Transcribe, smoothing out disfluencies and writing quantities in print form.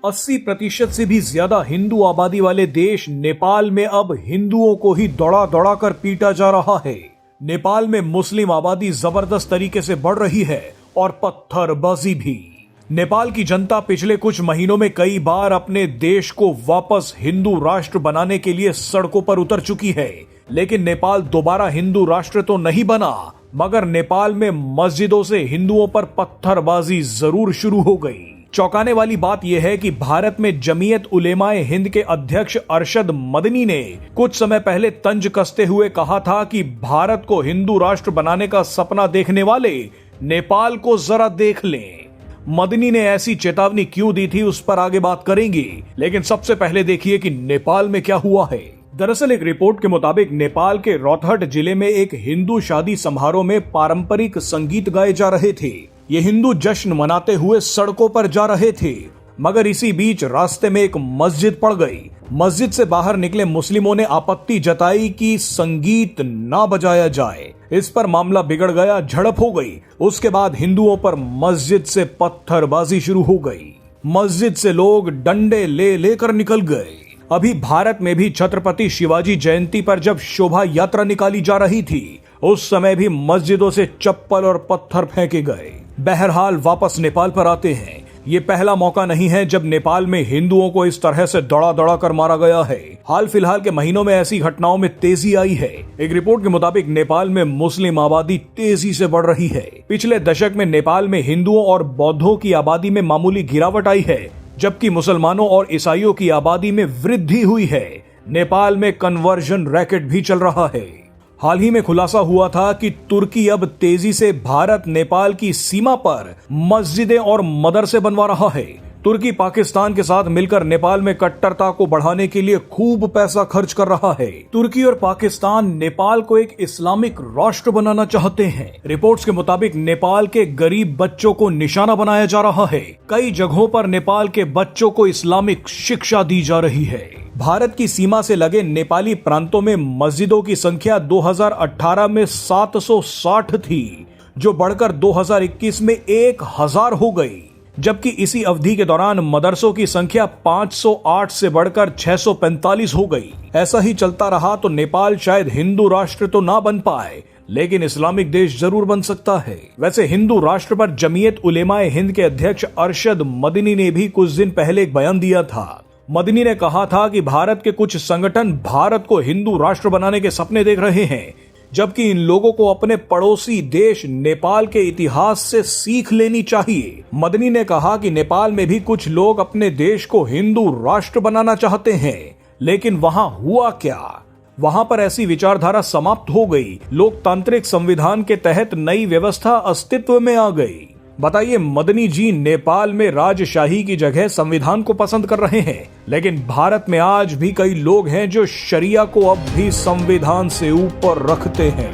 80% से भी ज्यादा हिंदू आबादी वाले देश नेपाल में अब हिंदुओं को ही दौड़ा दौड़ा कर पीटा जा रहा है। नेपाल में मुस्लिम आबादी जबरदस्त तरीके से बढ़ रही है और पत्थरबाजी भी। नेपाल की जनता पिछले कुछ महीनों में कई बार अपने देश को वापस हिंदू राष्ट्र बनाने के लिए सड़कों पर उतर चुकी है, लेकिन नेपाल दोबारा हिंदू राष्ट्र तो नहीं बना, मगर नेपाल में मस्जिदों से हिंदुओं पर पत्थरबाजी जरूर शुरू हो गई। चौंकाने वाली बात यह है कि भारत में जमीयत उलेमाए हिंद के अध्यक्ष अरशद मदनी ने कुछ समय पहले तंज कसते हुए कहा था कि भारत को हिंदू राष्ट्र बनाने का सपना देखने वाले नेपाल को जरा देख लें। मदनी ने ऐसी चेतावनी क्यों दी थी उस पर आगे बात करेंगे, लेकिन सबसे पहले देखिए कि नेपाल में क्या हुआ है। दरअसल एक रिपोर्ट के मुताबिक नेपाल के रौतहट जिले में एक हिंदू शादी समारोह में पारंपरिक संगीत गाए जा रहे थे। ये हिंदू जश्न मनाते हुए सड़कों पर जा रहे थे, मगर इसी बीच रास्ते में एक मस्जिद पड़ गई। मस्जिद से बाहर निकले मुस्लिमों ने आपत्ति जताई कि संगीत ना बजाया जाए। इस पर मामला बिगड़ गया, झड़प हो गई। उसके बाद हिंदुओं पर मस्जिद से पत्थरबाजी शुरू हो गई। मस्जिद से लोग डंडे ले लेकर निकल गए। अभी भारत में भी छत्रपति शिवाजी जयंती पर जब शोभा यात्रा निकाली जा रही थी, उस समय भी मस्जिदों से चप्पल और पत्थर फेंके गए। बहरहाल वापस नेपाल पर आते हैं। ये पहला मौका नहीं है जब नेपाल में हिंदुओं को इस तरह से दौड़ा दौड़ा कर मारा गया है। हाल फिलहाल के महीनों में ऐसी घटनाओं में तेजी आई है। एक रिपोर्ट के मुताबिक नेपाल में मुस्लिम आबादी तेजी से बढ़ रही है। पिछले दशक में नेपाल में हिंदुओं और बौद्धों की आबादी में मामूली गिरावट आई है, जबकि मुसलमानों और ईसाइयों की आबादी में वृद्धि हुई है। नेपाल में कन्वर्जन रैकेट भी चल रहा है। हाल ही में खुलासा हुआ था कि तुर्की अब तेजी से भारत नेपाल की सीमा पर मस्जिदें और मदरसे बनवा रहा है। तुर्की पाकिस्तान के साथ मिलकर नेपाल में कट्टरता को बढ़ाने के लिए खूब पैसा खर्च कर रहा है। तुर्की और पाकिस्तान नेपाल को एक इस्लामिक राष्ट्र बनाना चाहते हैं। रिपोर्ट्स के मुताबिक नेपाल के गरीब बच्चों को निशाना बनाया जा रहा है। कई जगहों पर नेपाल के बच्चों को इस्लामिक शिक्षा दी जा रही है। भारत की सीमा से लगे नेपाली प्रांतों में मस्जिदों की संख्या 2018 में 760 थी, जो बढ़कर 2021 में 1000 हो गई, जबकि इसी अवधि के दौरान मदरसों की संख्या 508 से बढ़कर 645 हो गई। ऐसा ही चलता रहा तो नेपाल शायद हिंदू राष्ट्र तो ना बन पाए, लेकिन इस्लामिक देश जरूर बन सकता है। वैसे हिंदू राष्ट्र पर जमीयत उलेमाए हिंद के अध्यक्ष अरशद मदनी ने भी कुछ दिन पहले एक बयान दिया था। मदनी ने कहा था कि भारत के कुछ संगठन भारत को हिंदू राष्ट्र बनाने के सपने देख रहे हैं, जबकि इन लोगों को अपने पड़ोसी देश नेपाल के इतिहास से सीख लेनी चाहिए। मदनी ने कहा कि नेपाल में भी कुछ लोग अपने देश को हिंदू राष्ट्र बनाना चाहते हैं, लेकिन वहां हुआ क्या? वहां पर ऐसी विचारधारा समाप्त हो गई। लोकतांत्रिक संविधान के तहत नई व्यवस्था अस्तित्व में आ गई। बताइए, मदनी जी नेपाल में राजशाही की जगह संविधान को पसंद कर रहे हैं, लेकिन भारत में आज भी कई लोग हैं जो शरिया को अब भी संविधान से ऊपर रखते हैं।